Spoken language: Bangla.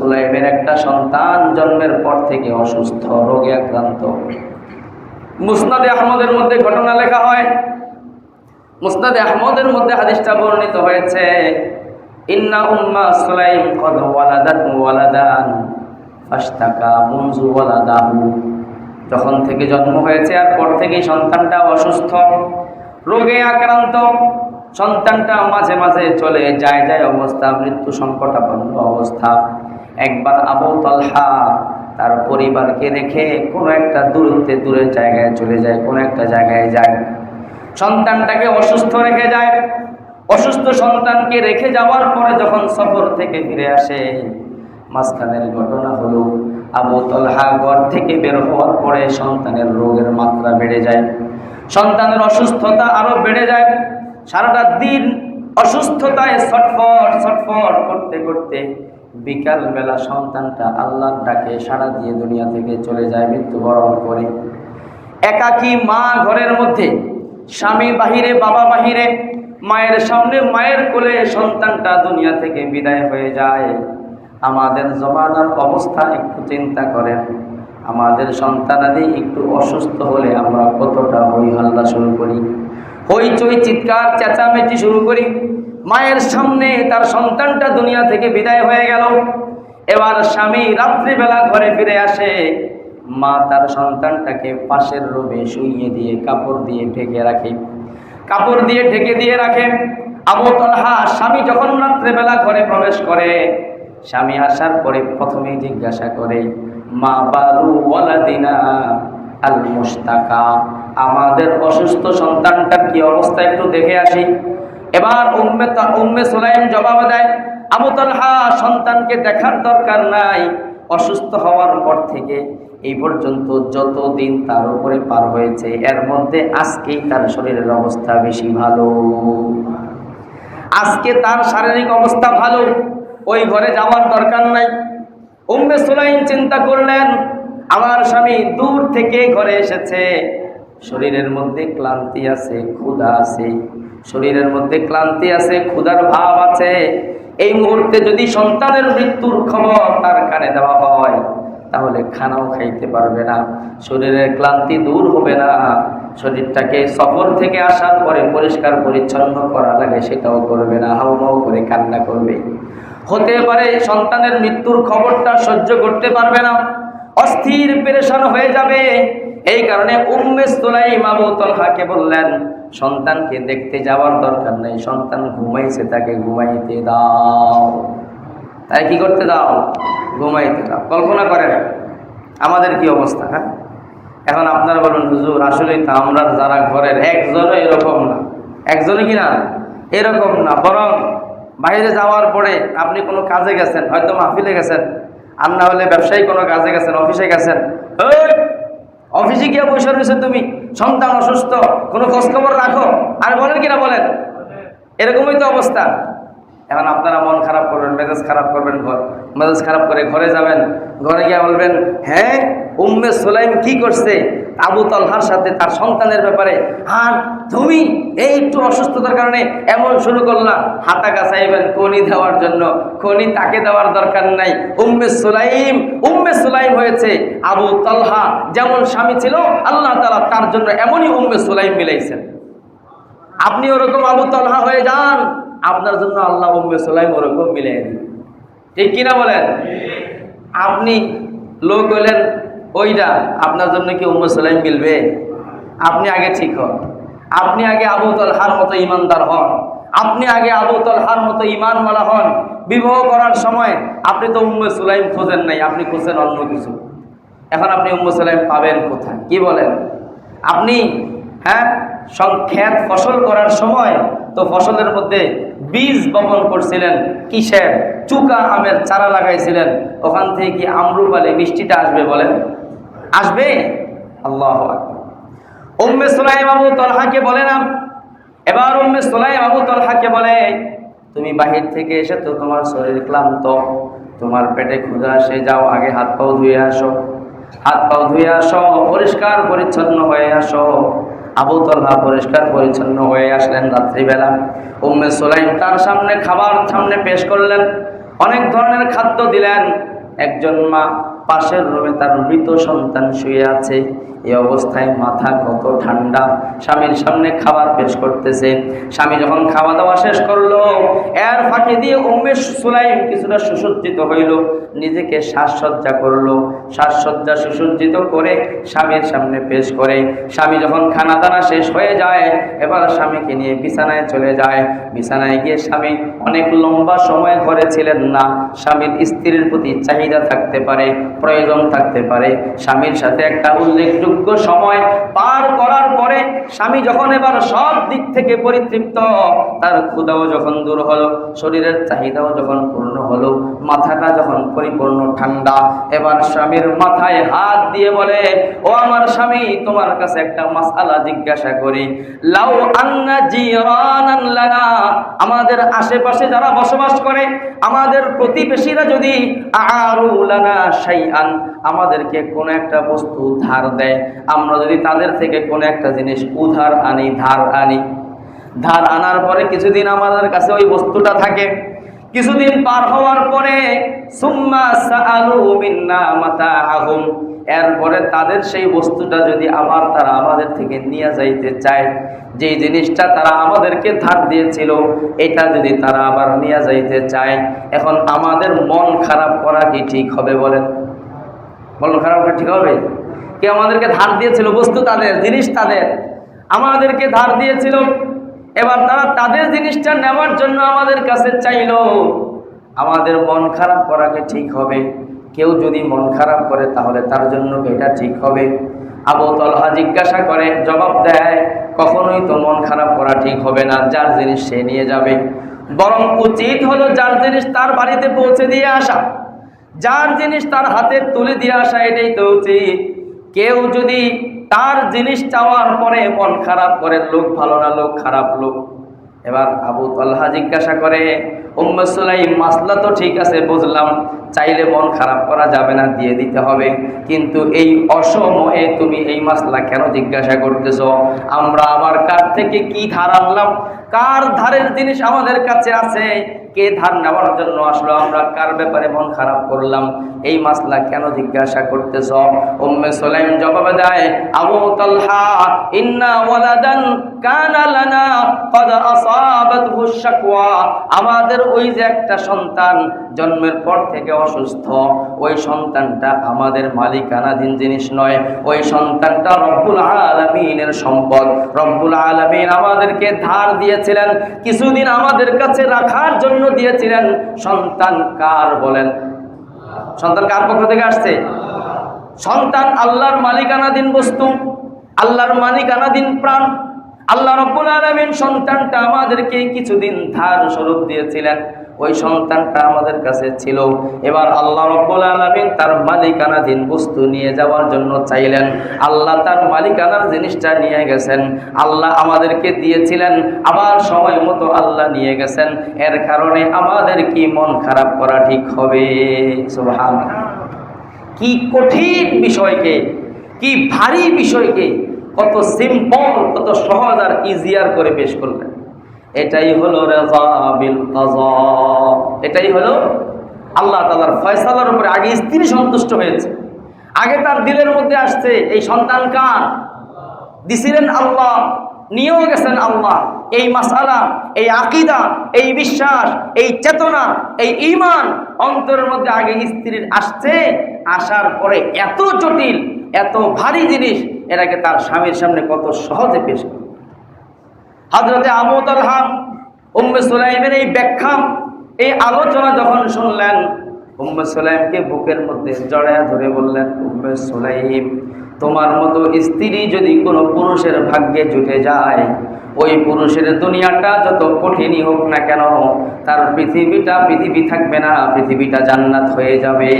সুলাইমের একটা সন্তান জন্মের পর থেকে অসুস্থ, রোগে আক্রান্ত। মুসনাদে আহমদের মধ্যে ঘটনা লেখা হয়, মুসনাদে আহমদের মধ্যে হাদিসটা বর্ণিত হয়েছে, ইন্না উম্মা সুলাইম কদ ওয়ালাদাত ওয়ালাদান ফাশতাকা মুনজু ওয়ালাদাহু। যখন থেকে জন্ম হয়েছে আর পর থেকেই সন্তানটা অসুস্থ, রোগে আক্রান্ত। সন্তানটা মাঝে মাঝে চলে যায় অবস্থা, মৃত্যু সংকটাপন্ন অবস্থা। একবার আবু তালহা তার পরিবারকে রেখে কোনো একটা দূরের জায়গায় চলে যায়, কোনো একটা জায়গায় যায়, সন্তানটাকে অসুস্থ রেখে যায়। অসুস্থ সন্তানকে রেখে যাওয়ার পরে যখন সফর থেকে ফিরে আসে, মাঝখানের ঘটনা হলো আবু তালহা ঘর থেকে বের হওয়ার পরে সন্তানের রোগের মাত্রা বেড়ে যায়, সন্তানের অসুস্থতা আরো বেড়ে যায়। সারাটা দিন অসুস্থতায় ছটফট করতে করতে বিকালবেলা সন্তানটা আল্লাহর ডাকে সাড়া দিয়ে দুনিয়া থেকে চলে যায়, মৃত্যুবরণ করে। একাকী মা ঘরের মধ্যে, স্বামী বাহিরে, বাবা বাহিরে, মায়ের সামনে মায়ের কোলে সন্তানটা দুনিয়া থেকে বিদায় হয়ে যায়। আমাদের জমানার অবস্থা একটু চিন্তা করেন। আমাদের সন্তানাদি একটু অসুস্থ হলে আমরা কতটা হই হাল্লা শুরু করি, হইচই চিৎকার চেঁচামেচি শুরু করি। মায়ের সামনে তার সন্তানটা দুনিয়া থেকে বিদায় হয়ে গেল। এবার স্বামী রাত্রিবেলা ঘরে ফিরে আসে, মা তার সন্তানটাকে পাশের রুমে শুইয়ে দিয়ে কাপড় দিয়ে ঢেকে রাখে, কাপড় দিয়ে ঢেকে দিয়ে রাখে। আবু তালহা স্বামী যখন রাত্রেবেলা ঘরে প্রবেশ করে, স্বামী আসার পরে প্রথমেই জিজ্ঞাসা করে, মা বালু ওয়ালাদিনা আল মুস্তাকা, আমাদের অসুস্থ সন্তানটার কি অবস্থা একটু দেখে আসি। এবার উম্মে সুলাইম জবাব দেয়, আবু তালহা সন্তানকে দেখার দরকার নাই, অসুস্থ হওয়ার পর থেকে এই পর্যন্ত যতদিন তার উপরে পার হয়েছে এর মধ্যে আজকেই তার শরীরের অবস্থা বেশি ভালো, আজকে তার শারীরিক অবস্থা ভালো, ওই ঘরে যাওয়ার দরকার নাই। উম্মে সুলাইম চিন্তা করলেন, আমার স্বামী দূর থেকে ঘরে এসেছে, শরীরের মধ্যে ক্লান্তি আছে, ক্ষুধা আছে, শরীরের মধ্যে ক্লান্তি আছে, ক্ষুধার ভাব আছে। এই মুহূর্তে যদি সন্তানের মৃত্যুর খবর তার কানে দেওয়া হয় তাহলে খানাও খাইতে পারবে না, শরীরের ক্লান্তি দূর হবে না, শরীরটাকে সফর থেকে আসার পরে পরিষ্কার পরিচ্ছন্ন করা লাগে সেটাও করবে না, হাউমাউ করে কান্না করবে। হতে পারে সন্তানের মৃত্যুর খবরটা সহ্য করতে পারবে না, অস্থির পেরেশান হয়ে যাবে। এই কারণে উম্মে সুলাইম আবু তালহাকে বললেন, সন্তানকে দেখতে যাওয়ার দরকার নেই, সন্তান ঘুমাইছে, তাকে ঘুমাইতে দাও। তাই কি করতে দাও? ঘুমাইতে দাও। কল্পনা করেন আমাদের কি অবস্থা। হ্যাঁ, এখন আপনারা বলুন, হুজুর আসলেই তো আমরা যারা ঘরের একজনও এরকম না, একজনই কি না এরকম না, বরং বাইরে যাওয়ার পরে আপনি কোনো কাজে গেছেন, হয়তো মাহফিলে গেছেন, আর না হলে ব্যবসায়ী কোনো কাজে গেছেন, অফিসে গেছেন, অফিসে গিয়ে বসে রয়েছে তুমি, সন্তান অসুস্থ, কোনো খোঁজখবর রাখো, আর বলেন কিনা বলেন, এরকমই তো অবস্থা। এখন আপনারা মন খারাপ করবেন, মেজাজ খারাপ করবেন, মেজাজ খারাপ করে ঘরে যাবেন, ঘরে গিয়ে বলবেন, হ্যাঁ উম্মে সুলাইম কি করছে আবু তালহার সাথে তার সন্তানের ব্যাপারে, আর তুমি এই একটু অসুস্থতার কারণে এমন শুরু করলা। হাতা কাছাইবেন খনি দেওয়ার জন্য, খনি তাকে দেওয়ার দরকার নাই। উম্মে সুলাইম হয়েছে আবু তালহা, যেমন স্বামী ছিল আল্লাহ তাআলা তার জন্য এমনই উম্মে সুলাইম মিলাইছেন। আপনি ওরকম আবু তালহা হয়ে যান, আপনার জন্য আল্লাহ উম্মে সুলাইম ওরকম মিলাই দিন। ঠিক কিনা বলেন? আপনি লোক হলেন ওইটা, আপনার জন্য কি উম্মে সুলাইম মিলবে? আপনি আগে ঠিক হন, আপনি আগে আবু তালহার মতো ইমানদার হন, আপনি আগে আবু তালহার মতো ইমানওয়ালা হন। বিবাহ করার সময় আপনি তো উম্মে সুলাইম খোঁজেন নাই, আপনি খুঁজছেন অন্য কিছু। এখন আপনি উম্মে সুলাইম পাবেন কোথায়? কি বলেন? আপনি ক্ষেত ফসল করার সময় তো ফসলের মধ্যে বীজ বপন করছিলেন, কিসের? চুকা আমের চারা লাগাইছিলেন, ওখান থেকে কি আমরুপালি মিষ্টিটা আসবে? বলেন আসবে? আল্লাহু আকবার। উম্মে সুলাইম আবু তালহাকে বলে না, এবার উম্মে সুলাইম আবু তালহাকে বলে, তুমি বাহির থেকে এসে তো তোমার শরীর ক্লান্ত, তোমার পেটে ক্ষুধা আসে, যাও আগে হাত পাও ধুয়ে আসো, হাত পাও ধুয়ে আসো, পরিষ্কার পরিচ্ছন্ন হয়ে আসো। আবু তালহা পরিষ্কার পরিচ্ছন্ন হয়ে আসলেন রাত্রিবেলা। উম্মে সুলাইম তার সামনে খাবার সামনে পেশ করলেন। অনেক ধরনের খাদ্য দিলেন। একজন মা পাশের রুমে তার মৃত সন্তান শুয়ে আছে, এই অবস্থায় মাথা কত ঠান্ডা, স্বামীর সামনে খাবার পেশ করতেছে। স্বামী যখন খাওয়া দাওয়া শেষ করলো, এর ফাঁকে দিয়ে উম্মে সুলাইম কিছুটা সুসজ্জিত হইল, নিজেকে সাজসজ্জা করলো। সাজসজ্জা সুসজ্জিত করে স্বামীর সামনে পেশ করে, স্বামী যখন খানা দানা শেষ হয়ে যায়, এবার স্বামীকে নিয়ে বিছানায় চলে যায়। বিছানায় গিয়ে স্বামী অনেক লম্বা সময় ঘরে ছিলেন না। স্বামীর স্ত্রীর প্রতি চাহিদা থাকতে পারে, প্রয়োজন থাকতে পারে। স্বামীর সাথে একটা উল্লেখযোগ্য সময় পার করার পরে স্বামী যখন এবার সব দিক থেকে পরিতৃপ্ত, তার ক্ষুধাও যখন দূর হলো, শরীরের চাহিদাও যখন পূর্ণ হলো, মাথাটা যখন পরিপূর্ণ ঠান্ডা, এবার স্বামীর মাথায় হাত দিয়ে বলে, ও আমার স্বামী, তোমার কাছে একটা মাসআলা জিজ্ঞাসা করি। লাউ আন্না জিরানান লানা, আমাদের আশেপাশে যারা বসবাস করে, আমাদের প্রতিবেশীরা যদি আরু লানা শাইআন, আমাদেরকে কোন একটা বস্তু ধার দেয়, আমরা যদি তাদের থেকে কোন একটা জিনিস উধার আনি, ধার আনার পরে কিছুদিন আমাদের কাছে ওই বস্তুটা থাকে, কিছুদিন পার হওয়ার পরে সুম্মা সাআলু মিন্না মাতাআহুম, এরপরে তাদের সেই বস্তুটা যদি আবার তারা আমাদের থেকে নিয়ে যাইতে চায়, যেই জিনিসটা তারা আমাদেরকে ধার দিয়েছিল, এটা যদি তারা আবার নিয়ে যাইতে চায়, এখন আমাদের মন খারাপ করা কি ঠিক হবে? বলেন, মন খারাপ করা ঠিক হবে? কে আমাদেরকে ধার দিয়েছিল, বস্তু তাদের, জিনিস তাদের, আমাদেরকে ধার দিয়েছিল, এবার তারা তাদের জিনিসটা নেওয়ার জন্য আমাদের কাছে চাইলো, আমাদের মন খারাপ করাকে ঠিক হবে? কেউ যদি মন খারাপ করে তাহলে তার জন্য এটা ঠিক হবে? আবু তালহা জিজ্ঞাসা করে, জবাব দেয়, কখনোই তো মন খারাপ করা ঠিক হবে না, যার জিনিস সে নিয়ে যাবে। বরং উচিত হলো যার জিনিস তার বাড়িতে পৌঁছে দিয়ে আসা, যার জিনিস তার হাতে তুলে দিয়ে আসা, এটাই তো উচিত। কেউ যদি তার জিনিস চাওয়ার পরে মন খারাপ করে, লোক ভালো না, লোক খারাপ লোক। এবার আবু তালহা জিজ্ঞাসা করে, উম্মে সুলাইম, মাসলা তো ঠিক আছে, বুঝলাম, চাইলে মন খারাপ করা যাবে না, দিয়ে দিতে হবে, কিন্তু এই অসময়ে তুমি এই মাসলা কেন জিজ্ঞাসা করতেছো? আমরা আবার কার থেকে কি ধার আনলাম, কার ধারের জিনিস আমাদের কাছে আছে, কে ধার নেওয়ার জন্য আসলো, আমরা কার ব্যাপারে মন খারাপ করলাম, এই মাসলা কেন জিজ্ঞাসা করতেছ? উম্মে সুলাইম জবাবে দেয়, আবু তালহা, ইন্না ওয়ালাদান কানা লানা ক্বাদ আসাবাতহু শাকওয়া, আমাদের ওই যে একটা সন্তান জন্মের পর থেকে অসুস্থ, ওই সন্তানটা আমাদের মালিকানাধীন জিনিস নয়, ওই সন্তানটা রব্বুল আলামিনের সম্পদ। রব্বুল আলামিন আমাদেরকে ধার দিয়েছিলেন, কিছুদিন আমাদের কাছে রাখার জন্য দিয়েছিলেন। সন্তান কার বলেন? সন্তান কার পক্ষ থেকে আসছে? সন্তান আল্লাহর মালিকানাধীন বস্তু, আল্লাহর মালিকানাধীন প্রাণ। আল্লাহ রব্বুল আলামিন সন্তানটা আমাদেরকে কিছুদিন ধার স্বরূপ দিয়েছিলেন, ওই সন্তানটা আমাদের কাছে ছিল। এবার আল্লাহ রব্বুল আলামিন তার মালিকানাধীন বস্তু নিয়ে যাওয়ার জন্য চাইলেন, আল্লাহ তার মালিকানার জিনিসটা নিয়ে গেছেন। আল্লাহ আমাদেরকে দিয়েছিলেন, আবার সময় মতো আল্লাহ নিয়ে গেছেন, এর কারণে আমাদের কি মন খারাপ করা ঠিক হবে? সুবহানাল্লাহ। কি কঠিন বিষয়কে, কি ভারী বিষয়কে কত সিম্পল, কত সহজ আর ইজিয়ার করে পেশ করলেন। এটাই হলো রাযা বিল কাযা, এটাই হলো আল্লাহ তাআলার ফয়সালার উপরে। আগে স্ত্রী সন্তুষ্ট হয়েছে, আগে তার দিলের মধ্যে আসছে এই সন্তান কার, দিছিলেন আল্লাহ, নিয়েও গেছেন আল্লাহ। এই মাসআলা, এই আকীদা, এই বিশ্বাস, এই চেতনা, এই ঈমান অন্তরের মধ্যে আগে স্ত্রীর আসছে, আসার পরে এত জটিল, এত ভারী জিনিস এটাকে তার স্বামীর সামনে কত সহজে পেশ করে। হযরতে আবু তালহা উম্মে সুলাইমের এই ব্যাখ্যা, এই আলোচনা যখন শুনলেন, উম্মে সুলাইমকে বুকের মধ্যে জড়ায়া ধরে বললেন, উম্মে সুলাইম, তোমার মতো স্ত্রী যদি কোনো পুরুষের ভাগ্যে জুটে যায়, ওই পুরুষের দুনিয়াটা যত কঠিনই হোক না কেন, তার পৃথিবী থাকবে না, পৃথিবীটা জান্নাত হয়ে যাবে।